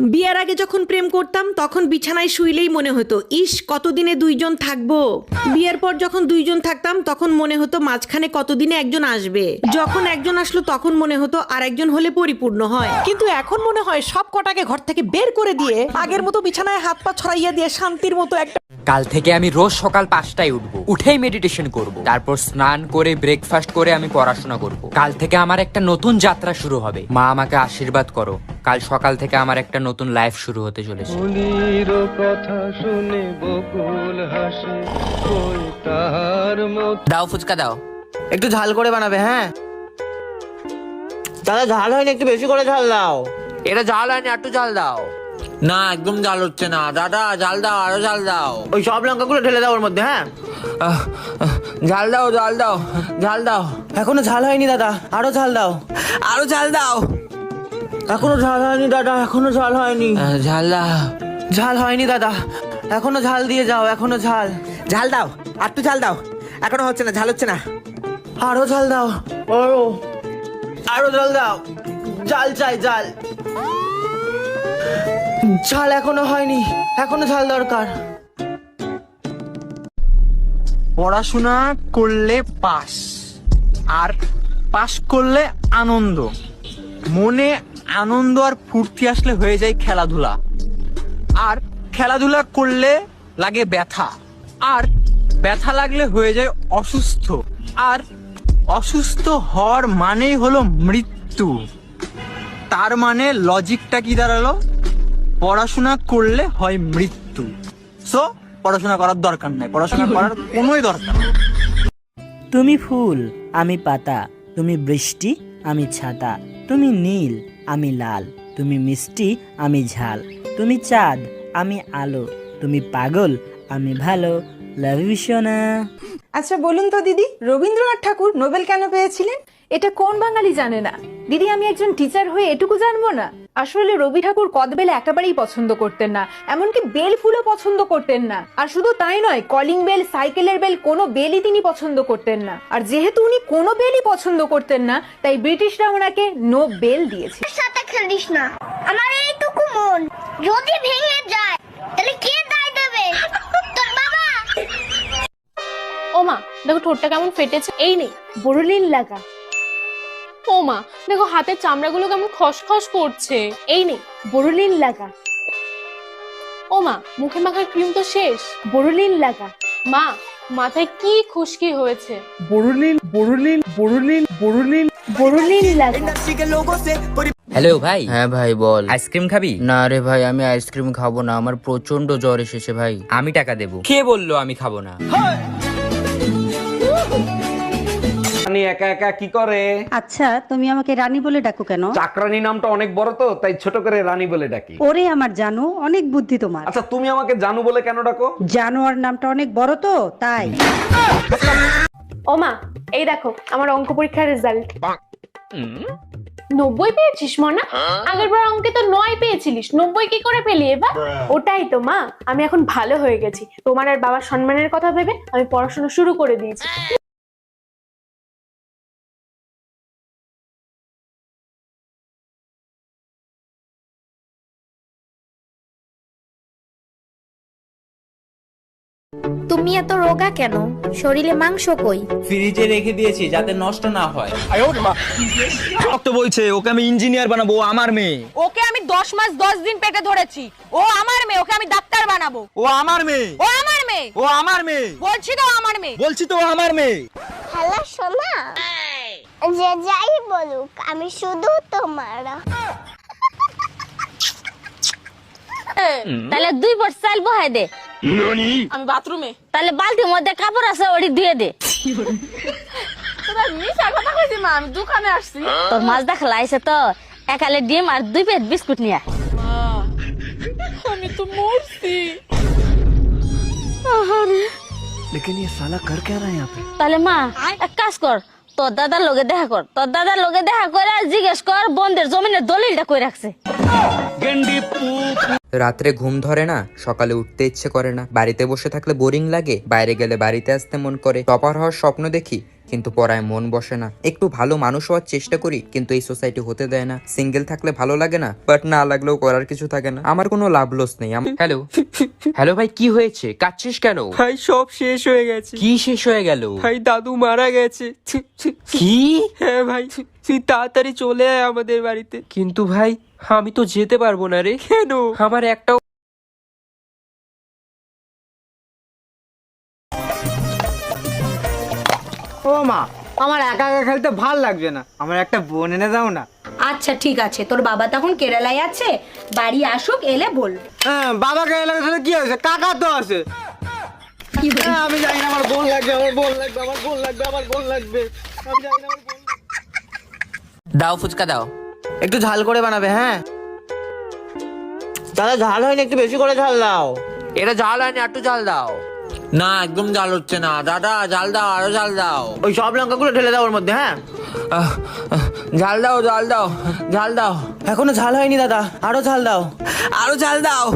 বিয়ের আগে যখন প্রেম করতাম তখন বিছানায় শুইলেই মনে হতো ইস কতদিনে দুইজন থাকবো। বিয়ের পর যখন দুইজন থাকতাম তখন মনে হতো মাঝখানে কতদিনে একজন আসবে। যখন একজন আসলো তখন মনে হতো আর একজন হলে পরিপূর্ণ হয়। কিন্তু এখন মনে হয় সব কটাকে ঘর থেকে বের করে দিয়ে আগের মতো বিছানায় হাত পা ছড়াইয়া দিয়ে শান্তির মতো একটা কাল থেকে আমি রোজ সকাল 5টায় উঠবো, উঠেই মেডিটেশন করব, তারপর স্নান করে ব্রেকফাস্ট করে আমি পড়াশোনা করব। কাল থেকে আমার একটা নতুন যাত্রা শুরু হবে। মা আমাকে আশীর্বাদ করো, কাল সকাল থেকে আমার একটা নতুন লাইফ শুরু হতে চলেছে। কথা শুনে বকুল হাসে কই তাহার মত। দাও ফুচকা দাও, একটু ঝাল করে বানাবে। হ্যাঁ দাদা, ঝাল হয়নি, একটু বেশি করে ঝাল দাও। এটা ঝাল হয়নি, একটু ঝাল দাও। না একদম ঝাল হচ্ছে না দাদা, ঝাল দাও, আরো ঝাল দাও। ওই সব লঙ্কাগুলো ঢেলে দাও ওর মধ্যে। হ্যাঁ ঝাল দাও, ঝাল দাও, ঝাল দাও। এখনো ঝাল হয়নি দাদা, আরো ঝাল দাও, আরো ঝাল দাও। এখনো ঝাল হয়নি দাদা, এখনো ঝাল হয়নি। ঝাল দাও, ঝাল হয়নি দাদা, এখনো ঝাল দিয়ে যাও, এখনো ঝাল। ঝাল দাও, একটু ঝাল দাও, এখনো হচ্ছে না, ঝাল হচ্ছে না। আরো ঝাল দাও, আরো আরো ঝাল দাও, ঝাল চাই, ঝাল। ঝাল এখনো হয়নি, এখনো ঝাল দরকার। পড়াশোনা করলে পাস, আর পাস করলে আনন্দ। মনে আনন্দ আর ফুর্তি আসলে হয়ে যায় খেলাধুলা, আর খেলাধুলা করলে লাগে ব্যথা, আর ব্যথা লাগলে হয়ে যায় অসুস্থ, আর অসুস্থ হওয়ার মানেই হলো মৃত্যু। তার মানে লজিকটা কি দাঁড়ালো? পড়াশোনা করলে হয় মৃত্যু। সো পড়াশোনা করার দরকার নাই, পড়াশোনা করার কোনোই দরকার নেই। তুমি ফুল আমি পাতা, তুমি বৃষ্টি আমি ছাতা, তুমি নীল আমি লাল, তুমি মিষ্টি আমি ঝাল, তুমি চাঁদ আমি আলো, তুমি পাগল আমি ভালো। লাভ ইউ সোনা। আচ্ছা বলুন তো দিদি, রবীন্দ্রনাথ ঠাকুর নোবেল কেন পেয়েছিলেন? এটা কোন বাঙালি জানে না? দিদি আমি একজন টিচার হয়ে এটুকু জানবো না? আসলে রবি ঠাকুর কদবেল একেবারেই পছন্দ করতেন না, এমনকি বেল ফুলও পছন্দ করতেন না। আর শুধু তাই নয়, কলিং বেল, সাইকেলের বেল, কোনো বেলই তিনি পছন্দ করতেন না। আর যেহেতু উনি কোনো বেলই পছন্দ করতেন না, তাই ব্রিটিশরা ওনাকে নো বেল দিয়েছে। সাথে খেলিস না, আমার এইটুকু মন যদি ভেঙে যায় তাহলে কে দায় দেবে? তোর বাবা। ও মা দেখো ঠোঁটটা কেমন ফেটেছে, এই নে বোরোলিন লাগা। ও মা দেখো হাতের চামড়াগুলো কেমন খসখস করছে, এই নে বোরোলিন লাগা। ও মা মুখে মাখার ক্রিম তো শেষ, বোরোলিন লাগা। মা মাথায় কি খুশকি হয়েছে, বোরোলিন বোরোলিন বোরোলিন বোরোলিন বোরোলিন লাগা। হ্যালো ভাই। হ্যাঁ ভাই বল। আইসক্রিম খাবি? না রে ভাই, আমি আইসক্রিম খাবো না, আমার প্রচন্ড জ্বর এসেছে ভাই। আমি টাকা দেবো। কে বললো আমি খাবো না? রানী একা একা কি করে? আচ্ছা তুমি আমাকে রানী বলে ডাকো কেন? চাকরানী নামটা অনেক বড় তো, তাই ছোট করে রানী বলে ডাকি। ওরে আমার জানো, অনেক বুদ্ধি তোমার। আচ্ছা তুমি আমাকে জানু বলে কেন ডাকো? জানোয়ার নামটা অনেক বড় তো তাই। ও মা এই দেখো আমার অঙ্ক পরীক্ষার রেজাল্ট। 90 পেয়েছিস মনা? আগের বার অঙ্কে তো 9 পেয়েছিলিস, 90 কি করে পেলি এবার? ওটাই তো মা, আমি এখন ভালো হয়ে গেছি। তোমার আর বাবার সম্মানের কথা ভেবে আমি পড়াশোনা শুরু করে দিয়েছি। তুমি এত রোগা কেন? শরীরে মাংস কই? ফ্রিজে রেখে দিয়েছি যাতে নষ্ট না হয়। তো বলছে ওকে আমি ইঞ্জিনিয়ার বানাবো, আমার মেয়ে। ওকে আমি 10 মাস 10 দিন পেটে ধরেছি, ও আমার মেয়ে, ওকে আমি ডাক্তার বানাবো। ও আমার মেয়ে, ও আমার মেয়ে, ও আমার মেয়ে, বলছি তো আমার মেয়ে। বলছি তো আমার মেয়ে। হ্যালো সোনা, যে যাই বলুক আমি শুধু তোমার। তাহলে 2 বট চাল বহাই দে। আমি বাথরুমে। তাহলে বালতির মধ্যে কাপড় আছে ওটি ধুয়ে দে। তোরা মিছা কথা কইছিস মা, আমি দোকানে আসছি। তোর মাছ দেখা আইছে তো, একালে ডিম আর 2 প্যাকেট বিস্কুট নিয়া। আমি তো মরছি। लेकिन ये साला कर क्या रहा है यहाँ पे? তাহলে মা এক কাজ কর, তোর দাদার লগে দেখা কর, তোর দাদার লগে দেখা করে জিজ্ঞেস কর বন্ধের জমিনের দলিলটা কই রাখছে। রাত্রে ঘুম ধরে না, সকালে উঠতে ইচ্ছে করে না, বাড়িতে বসে থাকলে বোরিং লাগে, বাইরে গেলে বাড়িতে আসতে মন করে, টপার হওয়ার স্বপ্ন দেখি কিন্তু পড়ায় মন বসে না। একটু ভালো মানুষ হওয়ার চেষ্টা করি, কিন্তু এই সোসাইটি হতে দেয় না। সিঙ্গেল থাকলে ভালো লাগে না, বাট না লাগলেও করার কিছু থাকে না। আমার কোনো লাভ লস নেই। হ্যালো হ্যালো ভাই, কি হয়েছে? কাঁদছিস কেন? ভাই সব শেষ হয়ে গেছে। কি শেষ হয়ে গেল? ভাই দাদু মারা গেছে। কি? হ্যাঁ ভাই, তুই তাড়াতাড়ি চলে আয় আমাদের বাড়িতে। কিন্তু ভাই আমি তো যেতে পারবো না রে। কেন? আমার একটাও ও মা, আমার একা একা খেলতে ভাল লাগছে না, আমার একটা বোন এনে দাও না। আচ্ছা ঠিক আছে, তোর বাবা তখন কেরালায় আছে, বাড়ি আসুক, এলে বল। হ্যাঁ, বাবা কেরালায় তাহলে কি হয়েছে? কাকা তো আছে। হ্যাঁ, আমি জানি না, আমার বোন লাগবে, আমার বোন লাগবে, আমার বোন লাগবে, আমার বোন লাগবে। আমি জানি না, আমার বোন লাগবে। দাও ফুচকা দাও, একটু ঝাল করে বানাবে। হ্যাঁ দাদা, ঝাল হয়নি, একটু বেশি করে ঝাল দাও। এটা ঝাল হয়নি, একটু ঝাল দাও। না একদম ঝাল হচ্ছে না দাদা, ঝাল দাও, আরো ঝাল দাও। ওই সব লঙ্কাগুলো ঢেলে দাও ওর মধ্যে। হ্যাঁ ঝাল দাও, ঝাল দাও, ঝাল দাও। এখনো ঝাল হয়নি দাদা, আরো ঝাল দাও, আরো ঝাল দাও।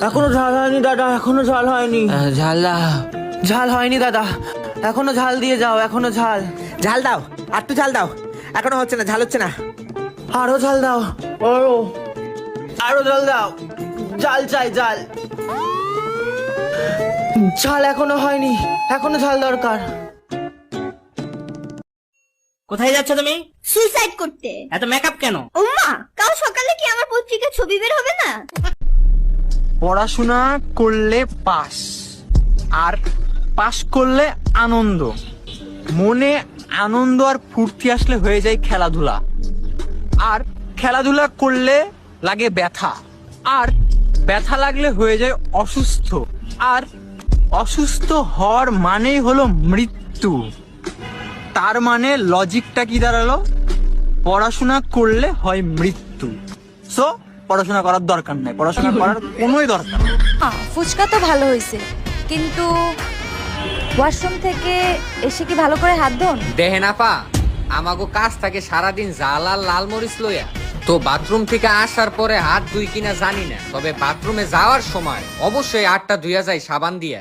এখনো ঝাল হয়নি দাদা, এখনো ঝাল হয়নি। ঝাল দাও, ঝাল হয়নি দাদা, এখনো ঝাল দিয়ে যাও, এখনো ঝাল। ঝাল দাও, একটু ঝাল দাও, এখনো হচ্ছে না, ঝাল হচ্ছে না। আরো ঝাল দাও, আরো ঝাল দাও, ঝাল চাই, ঝাল। ঝাল এখনো হয়নি, এখনো ঝাল দরকার। কোথায় যাচ্ছ তুমি? সুইসাইড করতে। এত মেকআপ কেন? ওমা, কাল সকালে কি আমার পত্রিকা ছবি বের হবে না? পড়াশোনা করলে পাস, আর পাস করলে আনন্দ। মনে আনন্দ আর ফুর্তি আসলে হয়ে যায় খেলাধুলা, আর খেলাধুলা করলে লাগে ব্যথা, আর ব্যথা লাগলে হয়ে যায় অসুস্থ, আর অসুস্থ হওয়ার মানেই হলো মৃত্যু। তার মানে লজিকটা কি দাঁড়ালো? পড়াশোনা করলে হয় মৃত্যু। সো পড়াশোনা করার দরকার নাই, পড়াশোনা করার কোনোই দরকার নেই। ফুচকা তো ভালো হয়েছে, কিন্তু ওয়াশরুম থেকে এসে কি ভালো করে হাত ধোন? দেহে না পা, আমাগো কাজ থাকে সারাদিন জাল আর লাল মরিচ লইয়া। তো বাথরুম থেকে আসার পরে হাত ধুই কিনা জানি না, তবে বাথরুমে যাওয়ার সময় অবশ্যই হাতটা ধুইয়া যায় সাবান দিয়া।